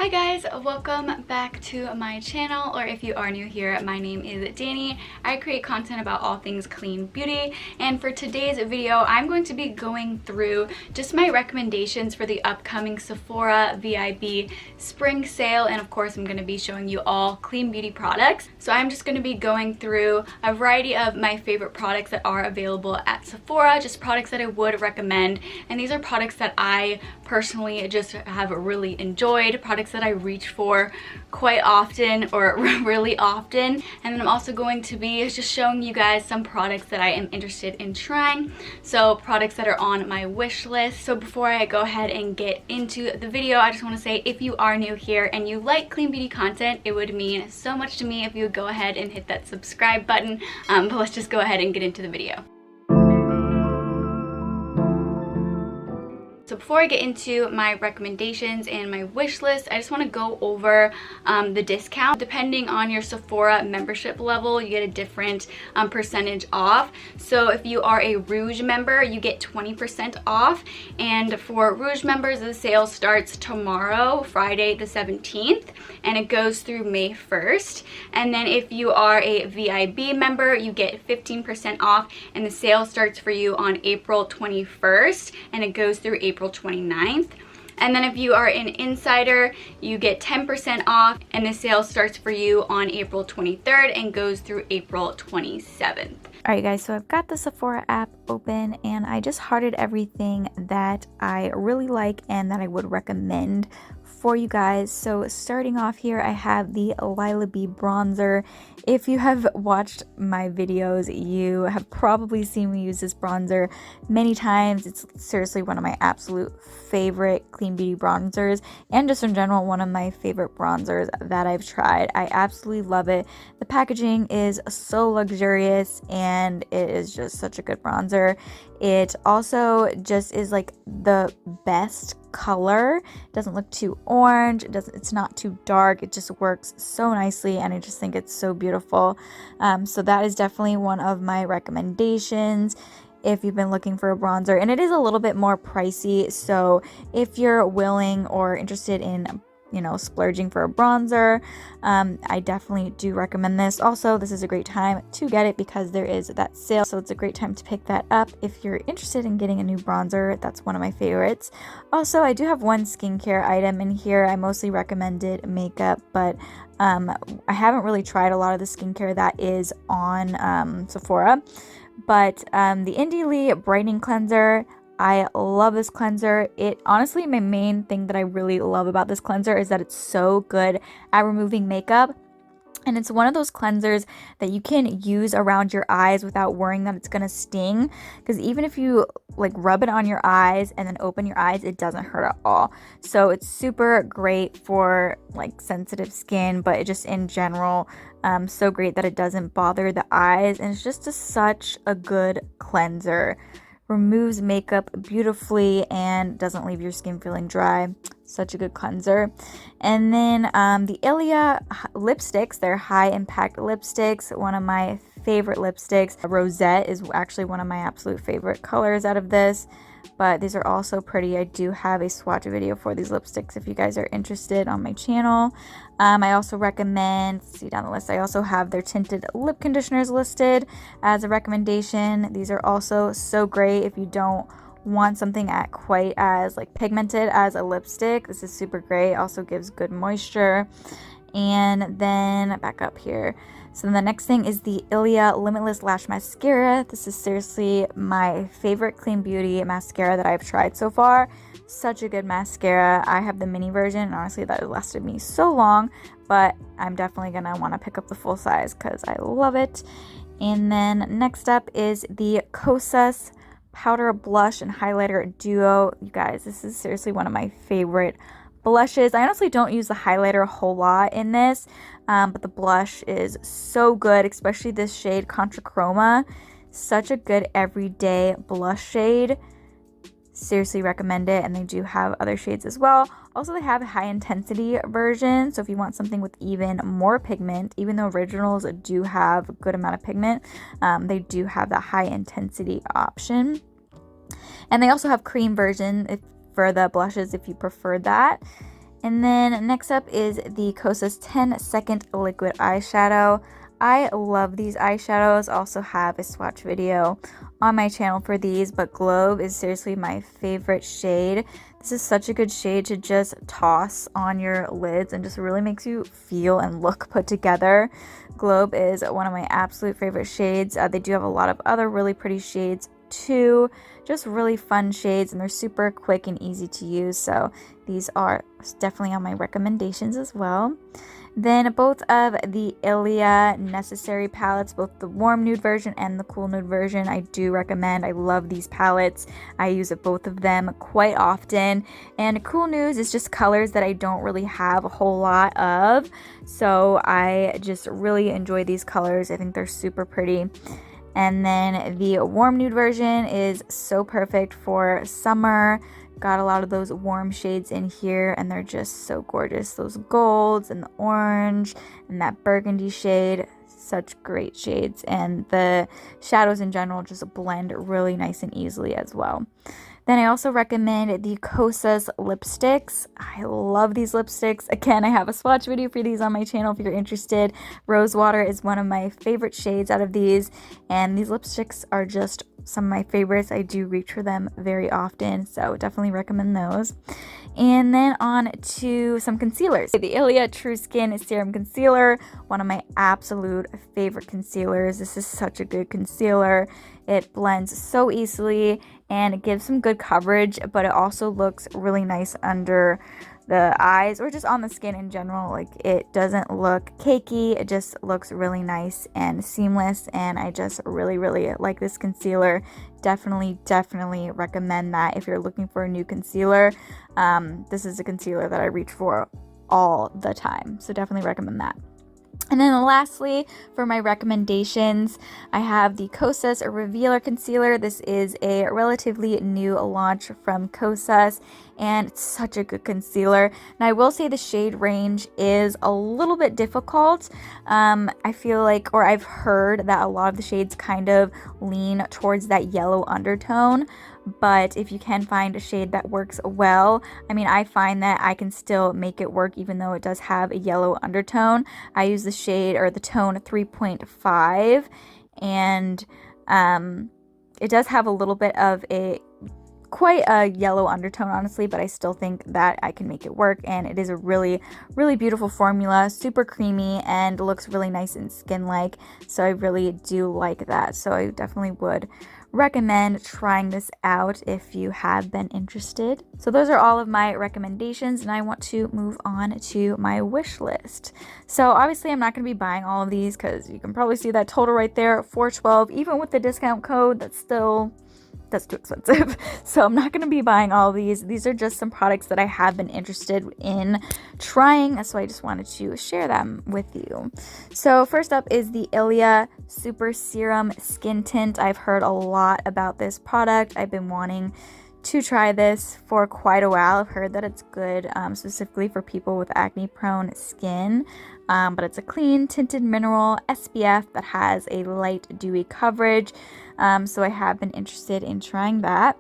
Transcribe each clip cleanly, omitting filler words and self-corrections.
Hi guys, welcome back to my channel, or if you are new here, my name is Danny. I create content about all things clean beauty, and for today's video, I'm going to be going through just my recommendations for the upcoming Sephora VIB Spring Sale, and of course I'm going to be showing you all clean beauty products. So I'm just going to be going through a variety of my favorite products that are available at Sephora, just products that I would recommend, and these are products that I personally just have really enjoyed, products that I reach for quite often or really often. And then I'm also going to be just showing you guys some products that I am interested in trying, so products that are on my wish list. So before I go ahead and get into the video, I just want to say, if you are new here and you like clean beauty content, it would mean so much to me if you would go ahead and hit that subscribe button. But let's just go ahead and get into the video. So before I get into my recommendations and my wish list, I just want to go over the discount. Depending on your Sephora membership level, you get a different percentage off. So if you are a Rouge member, you get 20% off. And for Rouge members, the sale starts tomorrow, Friday the 17th, and it goes through May 1st. And then if you are a VIB member, you get 15% off, and the sale starts for you on April 21st, and it goes through April 29th. And then if you are an insider, you get 10% off, and the sale starts for you on April 23rd and goes through April 27th. Alright guys, so I've got the Sephora app open and I just hearted everything that I really like and that I would recommend for you guys. So starting off here, I have the Lila B bronzer. If you have watched my videos, you have probably seen me use this bronzer many times. It's seriously one of my absolute favorite clean beauty bronzers, and just in general one of my favorite bronzers that I've tried. I absolutely love it. The packaging is so luxurious and it is just such a good bronzer. It also just is like the best color. It doesn't look too orange, it's not too dark, it just works so nicely, and I just think it's so beautiful. So that is definitely one of my recommendations if you've been looking for a bronzer, and it is a little bit more pricey, so if you're willing or interested in splurging for a bronzer, I definitely do recommend this. Also, this is a great time to get it because there is that sale, so it's a great time to pick that up if you're interested in getting a new bronzer. That's one of my favorites. Also, I do have one skincare item in here. I mostly recommended makeup, but I haven't really tried a lot of the skincare that is on Sephora. But the Indie Lee Brightening Cleanser, I love this cleanser. It honestly, my main thing that I really love about this cleanser is that it's so good at removing makeup. And it's one of those cleansers that you can use around your eyes without worrying that it's gonna sting. Because even if you like rub it on your eyes and then open your eyes, it doesn't hurt at all. So it's super great for like sensitive skin, but it just in general, so great that it doesn't bother the eyes. And it's just such a good cleanser. Removes makeup beautifully and doesn't leave your skin feeling dry. Such a good cleanser. And then the Ilia lipsticks, they're high impact lipsticks, one of my favorite lipsticks. Rosette is actually one of my absolute favorite colors out of this, but these are also pretty. I do have a swatch video for these lipsticks if you guys are interested on my channel. I also recommend, see down the list, I also have their tinted lip conditioners listed as a recommendation. These are also so great if you don't want something quite as like pigmented as a lipstick. This is super great. Also gives good moisture. And then back up here. So then the next thing is the Ilia Limitless Lash Mascara. This is seriously my favorite clean beauty mascara that I've tried so far. Such a good mascara. I have the mini version, and honestly that has lasted me so long, but I'm definitely gonna want to pick up the full size because I love it. And then next up is the Kosas Powder Blush and Highlighter Duo. You guys, this is seriously one of my favorite blushes. I honestly don't use the highlighter a whole lot in this, but the blush is so good, especially this shade Contra Chroma. Such a good everyday blush shade. Seriously recommend it, and they do have other shades as well. Also, they have a high intensity version, so if you want something with even more pigment, even though originals do have a good amount of pigment, they do have the high intensity option. And they also have cream version for the blushes if you prefer that. And then next up is the Kosas 10-second liquid eyeshadow. I love these eyeshadows. Also have a swatch video on my channel for these, but Globe is seriously my favorite shade. This is such a good shade to just toss on your lids and just really makes you feel and look put together. Globe is one of my absolute favorite shades. They do have a lot of other really pretty shades too, just really fun shades, and they're super quick and easy to use, so these are definitely on my recommendations as well. Then both of the Ilia Necessary palettes, both the warm nude version and the cool nude version, I do recommend. I love these palettes. I use both of them quite often. And cool nudes is just colors that I don't really have a whole lot of, so I just really enjoy these colors. I think they're super pretty. And then the warm nude version is so perfect for summer. Got a lot of those warm shades in here, and they're just so gorgeous. Those golds and the orange and that burgundy shade, such great shades. And the shadows in general just blend really nice and easily as well. Then I also recommend the Kosas lipsticks. I love these lipsticks. Again, I have a swatch video for these on my channel if you're interested. Rosewater is one of my favorite shades out of these, and these lipsticks are just some of my favorites. I do reach for them very often, so definitely recommend those. And then on to some concealers. The Ilia True Skin Serum Concealer, one of my absolute favorite concealers. This is such a good concealer. It blends so easily and it gives some good coverage, but it also looks really nice under the eyes or just on the skin in general. Like, it doesn't look cakey, it just looks really nice and seamless, and I just really like this concealer. Definitely recommend that if you're looking for a new concealer. This is a concealer that I reach for all the time, so definitely recommend that. And then lastly, for my recommendations, I have the Kosas Revealer Concealer. This is a relatively new launch from Kosas, and it's such a good concealer. Now, I will say the shade range is a little bit difficult. I feel like, or I've heard that a lot of the shades kind of lean towards that yellow undertone. But if you can find a shade that works well, I mean, I find that I can still make it work even though it does have a yellow undertone. I use the shade or the tone 3.5, and it does have a little bit of quite a yellow undertone, honestly, but I still think that I can make it work, and it is a really beautiful formula, super creamy, and looks really nice and skin-like, so I really do like that. So I definitely would recommend trying this out if you have been interested. So those are all of my recommendations, and I want to move on to my wish list. So obviously I'm not going to be buying all of these because you can probably see that total right there, $412. Even with the discount code, that's too expensive. So I'm not going to be buying all of these. These are just some products that I have been interested in trying, so I just wanted to share them with you. So first up is the Ilia Super Serum Skin Tint. I've heard a lot about this product. I've been wanting to try this for quite a while. I've heard that it's good specifically for people with acne prone skin, but it's a clean tinted mineral SPF that has a light dewy coverage, so I have been interested in trying that.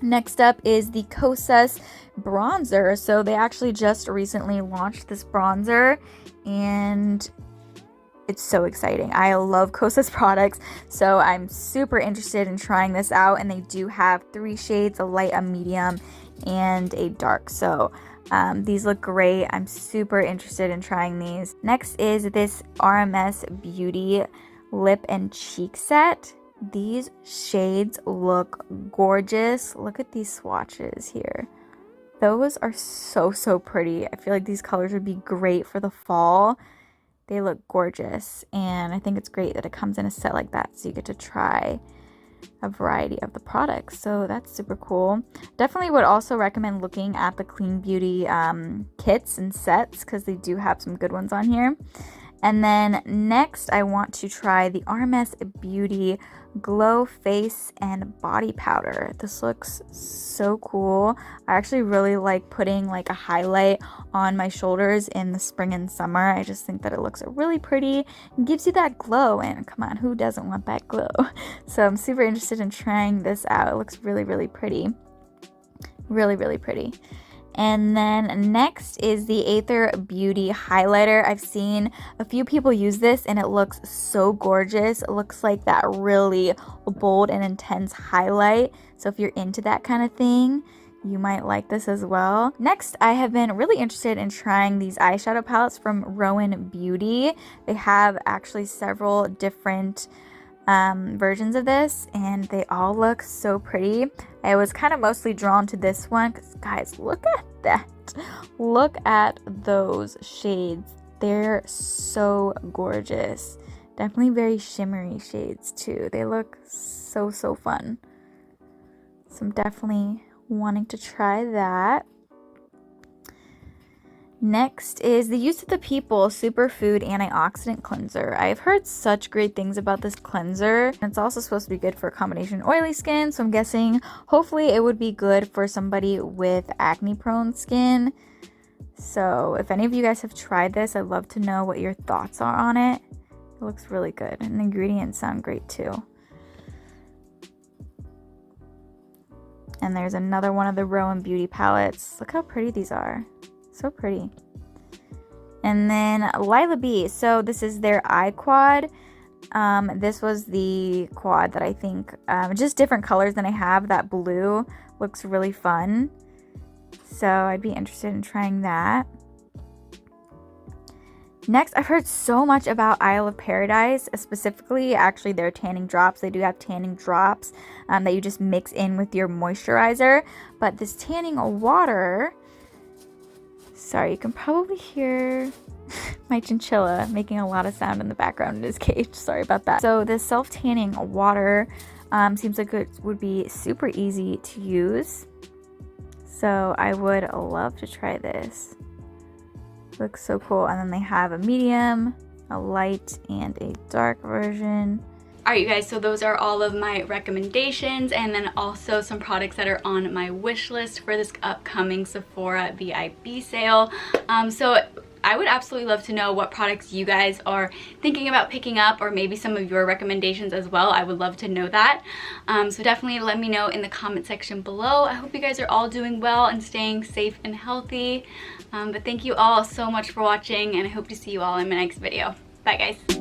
Next up is the Kosas bronzer. So they actually just recently launched this bronzer, and it's so exciting. I love Kosas products, so I'm super interested in trying this out, and they do have 3 shades, a light, a medium, and a dark. So these look great. I'm super interested in trying these. Next is this RMS Beauty lip and cheek set. These shades look gorgeous. Look at these swatches here. Those are so pretty. I feel like these colors would be great for the fall. They look gorgeous, and I think it's great that it comes in a set like that, so you get to try a variety of the products. So that's super cool. Definitely would also recommend looking at the Clean Beauty kits and sets, because they do have some good ones on here. And then next, I want to try the RMS Beauty Glow Face and Body Powder. This looks so cool. I actually really like putting like a highlight on my shoulders in the spring and summer. I just think that it looks really pretty and gives you that glow, and come on, who doesn't want that glow? So I'm super interested in trying this out. It looks really pretty. Really pretty. And then next is the Aether Beauty highlighter. I've seen a few people use this and it looks so gorgeous. It looks like that really bold and intense highlight. So if you're into that kind of thing, you might like this as well. Next, I have been really interested in trying these eyeshadow palettes from Rowan Beauty. They have actually several different versions of this and they all look so pretty. I was kind of mostly drawn to this one because guys, look at that. Look at those shades. They're so gorgeous. Definitely very shimmery shades too. They look so fun. So I'm definitely wanting to try that. Next is the Youth of the People Superfood Antioxidant Cleanser. I've heard such great things about this cleanser. It's also supposed to be good for combination oily skin, so I'm guessing hopefully it would be good for somebody with acne prone skin. So if any of you guys have tried this, I'd love to know what your thoughts are on it. It looks really good and the ingredients sound great too. And there's another one of the Rowan Beauty palettes. Look how pretty these are. So pretty. And then Lila B. So this is their eye quad. This was the quad that I think, just different colors than I have. That blue looks really fun. So I'd be interested in trying that. Next, I've heard so much about Isle of Paradise, specifically actually their tanning drops. They do have tanning drops that you just mix in with your moisturizer. But this tanning water, sorry, you can probably hear my chinchilla making a lot of sound in the background in his cage. Sorry about that. So this self-tanning water seems like it would be super easy to use. So I would love to try this. Looks so cool. And then they have a medium, a light, and a dark version. Alright you guys, so those are all of my recommendations and then also some products that are on my wish list for this upcoming Sephora VIB sale. So I would absolutely love to know what products you guys are thinking about picking up or maybe some of your recommendations as well. I would love to know that. So definitely let me know in the comment section below. I hope you guys are all doing well and staying safe and healthy. But thank you all so much for watching and I hope to see you all in my next video. Bye guys.